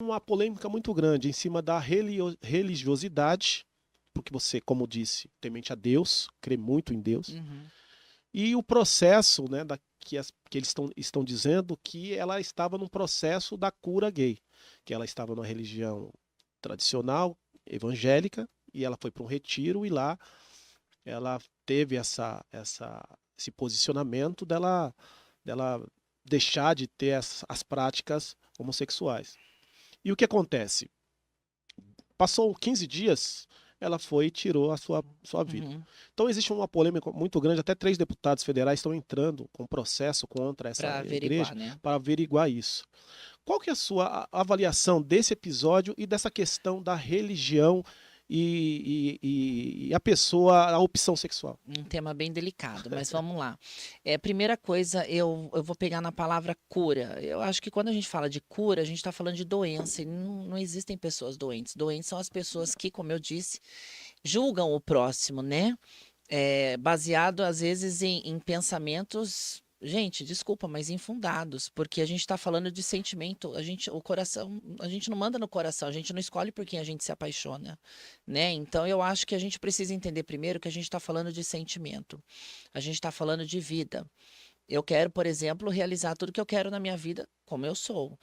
uma polêmica muito grande em cima da religiosidade, porque você, como disse, temente a Deus, crê muito em Deus, Uhum. e o processo, né, que eles estão dizendo que ela estava num processo da cura gay, que ela estava numa religião tradicional, evangélica, e ela foi para um retiro e lá ela teve esse posicionamento dela deixar de ter as práticas homossexuais. E o que acontece? Passou 15 dias, ela foi e tirou a sua vida. Uhum. Então existe uma polêmica muito grande, até 3 deputados federais estão entrando com processo contra essa Para igreja averiguar, né? para averiguar isso. Qual que é a sua avaliação desse episódio e dessa questão da religião e a pessoa, a opção sexual? Um tema bem delicado, mas vamos lá. Primeira coisa, eu vou pegar na palavra cura. Eu acho que quando a gente fala de cura, a gente está falando de doença, e não existem pessoas doentes. Doentes são as pessoas que, como eu disse, julgam o próximo, né? Baseado, às vezes, em pensamentos. Gente, desculpa, mas infundados, porque a gente está falando de sentimento, o coração, a gente não manda no coração, a gente não escolhe por quem a gente se apaixona, né? Então eu acho que a gente precisa entender primeiro que a gente está falando de sentimento, a gente está falando de vida. Eu quero, por exemplo, realizar tudo que eu quero na minha vida como eu sou.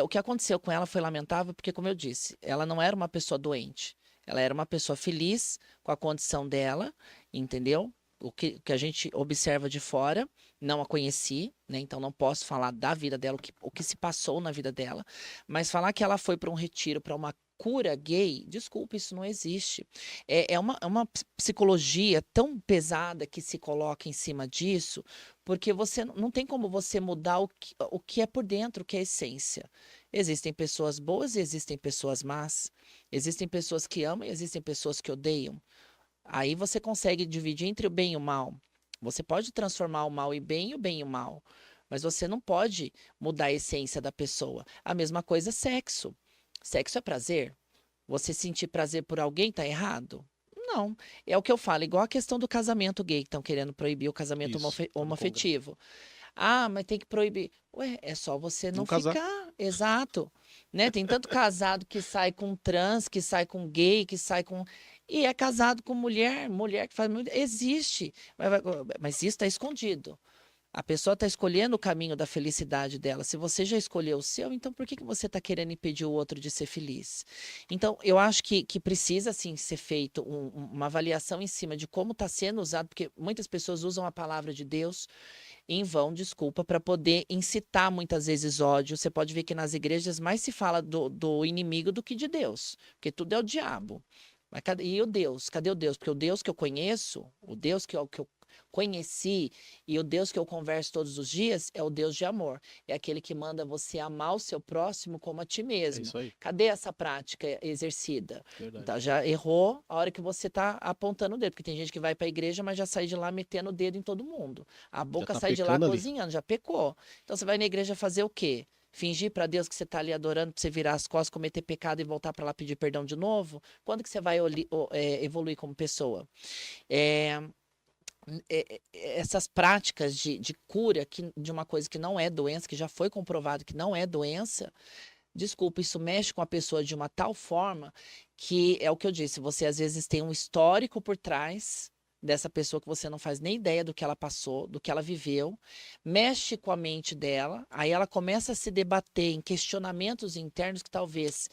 O que aconteceu com ela foi lamentável, porque, como eu disse, ela não era uma pessoa doente. Ela era uma pessoa feliz com a condição dela, entendeu? O que a gente observa de fora, não a conheci, né? Então não posso falar da vida dela, o que se passou na vida dela, mas falar que ela foi para um retiro, para uma cura gay, desculpa, isso não existe. É uma psicologia tão pesada que se coloca em cima disso, porque você não tem como você mudar o que é por dentro, o que é a essência. Existem pessoas boas e existem pessoas más. Existem pessoas que amam e existem pessoas que odeiam. Aí você consegue dividir entre o bem e o mal. Você pode transformar o mal em bem e o bem em mal. Mas você não pode mudar a essência da pessoa. A mesma coisa, sexo. Sexo é prazer. Você sentir prazer por alguém está errado? Não. É o que eu falo, igual a questão do casamento gay, que estão querendo proibir o casamento Isso, tá no Congresso. homoafetivo. Ah, mas tem que proibir. Ué, é só você não Não casar. ficar. Exato. Né? Tem tanto casado que sai com trans, que sai com gay, que sai com. E é casado com mulher, mulher que faz. Existe. Mas isso está escondido. A pessoa está escolhendo o caminho da felicidade dela. Se você já escolheu o seu, então por que você está querendo impedir o outro de ser feliz? Então, eu acho que precisa, sim, ser feito uma avaliação em cima de como está sendo usado, porque muitas pessoas usam a palavra de Deus em vão, desculpa, para poder incitar muitas vezes ódio. Você pode ver que nas igrejas mais se fala do inimigo do que de Deus, porque tudo é o diabo. Mas e o Deus? Cadê o Deus? Porque o Deus que eu conheço, o Deus que eu conheci e o Deus que eu converso todos os dias é o Deus de amor. É aquele que manda você amar o seu próximo como a ti É mesmo. isso aí. Cadê essa prática exercida? Verdade. Então, já errou a hora que você está apontando o dedo, porque tem gente que vai para a igreja, mas já sai de lá metendo o dedo em todo mundo. A Já boca tá sai de lá pecando ali. cozinhando, já pecou. Então, você vai na igreja fazer o quê? Fingir para Deus que você está ali adorando, para você virar as costas, cometer pecado e voltar para lá pedir perdão de novo? Quando que você vai evoluir como pessoa? É, Essas práticas de cura de uma coisa que não é doença, que já foi comprovado que não é doença, desculpa, isso mexe com a pessoa de uma tal forma que é o que eu disse, você às vezes tem um histórico por trás dessa pessoa que você não faz nem ideia do que ela passou, do que ela viveu, mexe com a mente dela, aí ela começa a se debater em questionamentos internos que talvez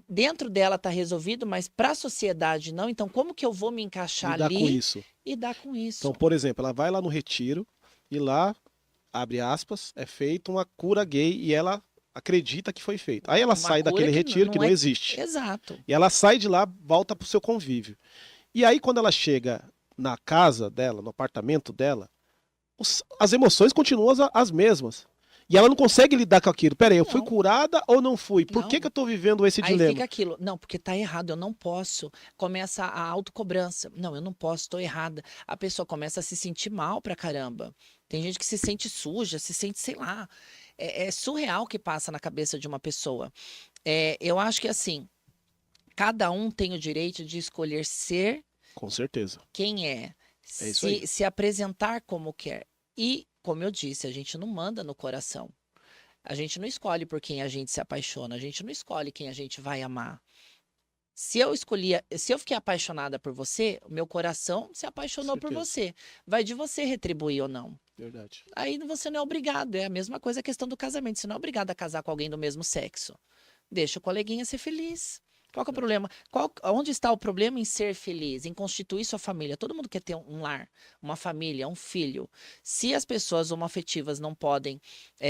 dentro dela está resolvido, mas para a sociedade não. Então, como que eu vou me encaixar Lidar com ali isso. e dar com Então, isso? por exemplo, ela vai lá no retiro e lá, abre aspas, é feita uma cura gay e ela acredita que foi feito. Aí ela Uma sai cura daquele que retiro que não não é. existe. Exato. E ela sai de lá, volta pro seu convívio. E aí, quando ela chega na casa dela, no apartamento dela, as emoções continuam as mesmas. E ela não consegue lidar com aquilo. Peraí, eu fui Não, curada ou não fui? Por que não. eu tô vivendo esse Aí dilema? fica aquilo, não, porque tá errado, eu não posso. Começa a autocobrança. Não, eu não posso, tô errada. A pessoa começa a se sentir mal pra caramba. Tem gente que se sente suja, se sente, sei lá. É surreal o que passa na cabeça de uma pessoa. Eu acho que assim, cada um tem o direito de escolher ser Com certeza. quem é, É isso aí. se apresentar como quer. E, como eu disse, a gente não manda no coração. A gente não escolhe por quem a gente se apaixona, a gente não escolhe quem a gente vai amar. Se eu fiquei apaixonada por você, o meu coração se apaixonou por Certeza. você. Vai de você retribuir ou não. Verdade. Aí você não é obrigado. É a mesma coisa a questão do casamento. Você não é obrigado a casar com alguém do mesmo sexo. Deixa o coleguinha ser feliz. Qual que é o problema? Onde está o problema em ser feliz, em constituir sua família? Todo mundo quer ter um lar, uma família, um filho. Se as pessoas homoafetivas não podem,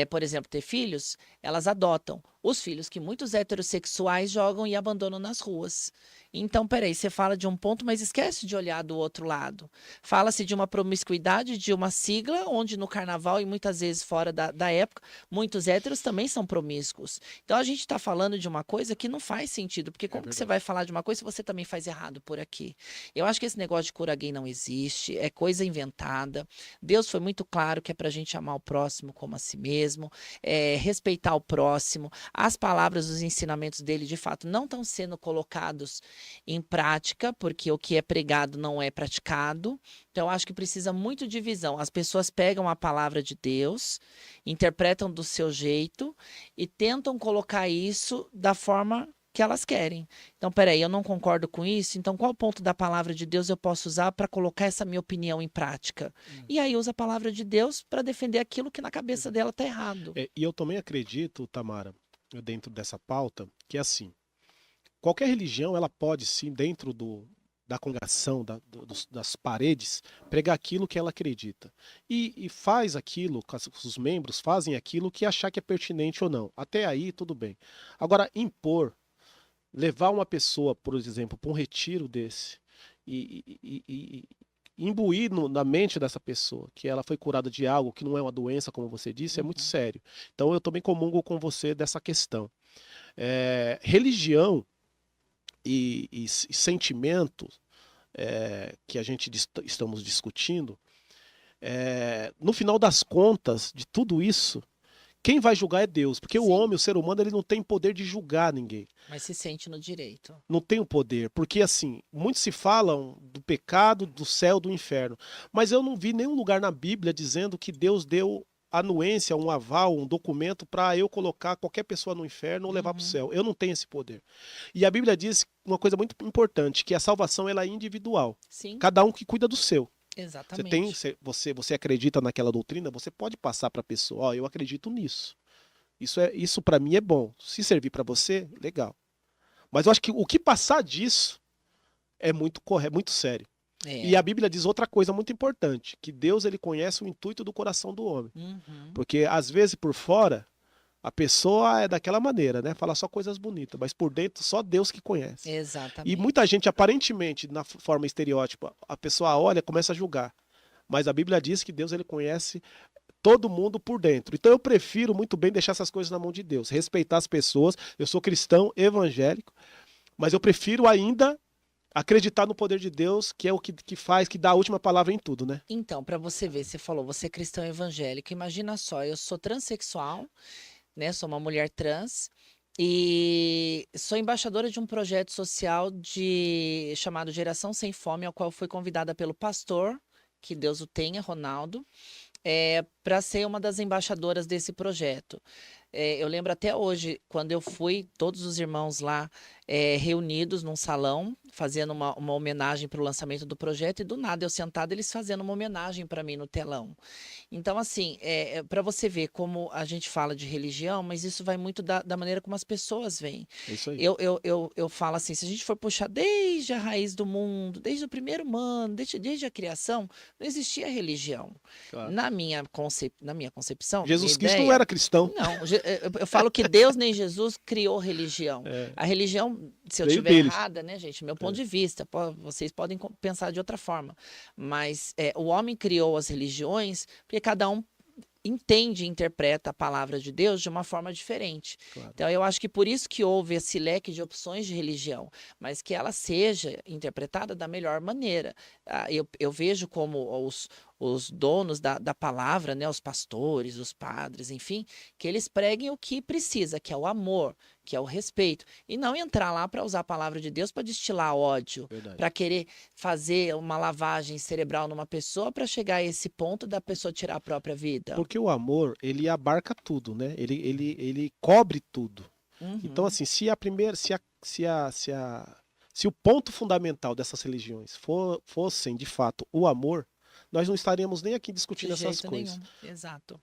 por exemplo, ter filhos, elas adotam os filhos que muitos heterossexuais jogam e abandonam nas ruas. Então, peraí, você fala de um ponto, mas esquece de olhar do outro lado. Fala-se de uma promiscuidade, de uma sigla, onde no carnaval e muitas vezes fora da época, muitos héteros também são promíscuos. Então, a gente está falando de uma coisa que não faz sentido, porque como que você verdade. vai falar de uma coisa se você também faz errado por aqui? Eu acho que esse negócio de cura gay não existe, é coisa inventada. Deus foi muito claro que é para a gente amar o próximo como a si mesmo, respeitar o próximo. As palavras, os ensinamentos dele, de fato, não estão sendo colocados em prática, porque o que é pregado não é praticado. Então, eu acho que precisa muito de visão. As pessoas pegam a palavra de Deus, interpretam do seu jeito e tentam colocar isso da forma que elas querem. Então, peraí, eu não concordo com isso, então qual ponto da palavra de Deus eu posso usar para colocar essa minha opinião em prática? E aí usa a palavra de Deus para defender aquilo que na cabeça dela está errado. E eu também acredito, Tamara, dentro dessa pauta, que é assim, qualquer religião, ela pode sim, dentro da congregação, das paredes, pregar aquilo que ela acredita. E faz aquilo, os membros fazem aquilo que achar que é pertinente ou não. Até aí, tudo bem. Agora, impor, levar uma pessoa, por exemplo, para um retiro desse, e imbuir na mente dessa pessoa que ela foi curada de algo que não é uma doença, como você disse, é muito sério. Então, eu também comungo com você dessa questão. Religião e sentimento que a gente estamos discutindo, no final das contas de tudo isso, quem vai julgar é Deus, porque o Sim. homem, o ser humano, ele não tem poder de julgar ninguém. Mas se sente no direito. Não tem o poder, porque assim, muitos se falam do pecado, do céu, do inferno, mas eu não vi nenhum lugar na Bíblia dizendo que Deus deu anuência, um aval, um documento para eu colocar qualquer pessoa no inferno ou levar para o céu. Eu não tenho esse poder. E a Bíblia diz uma coisa muito importante, que a salvação ela é individual. Sim, Cada um que cuida do seu. exatamente. Você acredita naquela doutrina, você pode passar para a pessoa, ó, eu acredito nisso. Isso para mim é bom. Se servir para você, legal. Mas eu acho que o que passar disso é muito correto, muito sério. E a Bíblia diz outra coisa muito importante, que Deus ele conhece o intuito do coração do homem. Porque às vezes por fora a pessoa é daquela maneira, né? Fala só coisas bonitas, mas por dentro só Deus que conhece. Exatamente. E muita gente aparentemente na forma estereótipa, a pessoa olha, começa a julgar. Mas a Bíblia diz que Deus ele conhece todo mundo por dentro. Então eu prefiro muito bem deixar essas coisas na mão de Deus, respeitar as pessoas. Eu sou cristão evangélico, mas eu prefiro ainda acreditar no poder de Deus, que é o que faz, que dá a última palavra em tudo, né? Então, para você ver, você falou, você é cristão evangélico. Imagina só, eu sou transexual, né? Sou uma mulher trans e sou embaixadora de um projeto social chamado Geração Sem Fome, ao qual fui convidada pelo pastor, que Deus o tenha, Ronaldo, para ser uma das embaixadoras desse projeto. Eu lembro até hoje, quando eu fui, todos os irmãos lá reunidos num salão, fazendo uma homenagem para o lançamento do projeto, e do nada eu sentada, eles fazendo uma homenagem para mim no telão. Então, assim, para você ver como a gente fala de religião, mas isso vai muito da maneira como as pessoas veem. É isso aí. Eu falo assim, se a gente for puxar desde a raiz do mundo, desde o primeiro humano, desde a criação, não existia religião. Claro. Na minha concepção, Jesus minha Cristo ideia, não era cristão. não, eu falo que Deus nem Jesus criou religião. A religião, se eu Veio estiver deles. errada, né, gente, meu ponto de vista, vocês podem pensar de outra forma, mas o homem criou as religiões porque cada um entende e interpreta a palavra de Deus de uma forma diferente. Claro. Então, eu acho que por isso que houve esse leque de opções de religião, mas que ela seja interpretada da melhor maneira. Eu vejo como os donos da palavra, né, os pastores, os padres, enfim, que eles preguem o que precisa, que é o amor, que é o respeito, e não entrar lá para usar a palavra de Deus para destilar ódio, Verdade. para querer fazer uma lavagem cerebral numa pessoa para chegar a esse ponto da pessoa tirar a própria vida. Porque o amor, ele abarca tudo, né? Ele cobre tudo. Então, Uhum. assim, se a primeira, se o ponto fundamental dessas religiões fossem, de fato, o amor, nós não estaríamos nem aqui De discutindo essas jeito coisas. nenhum, exato.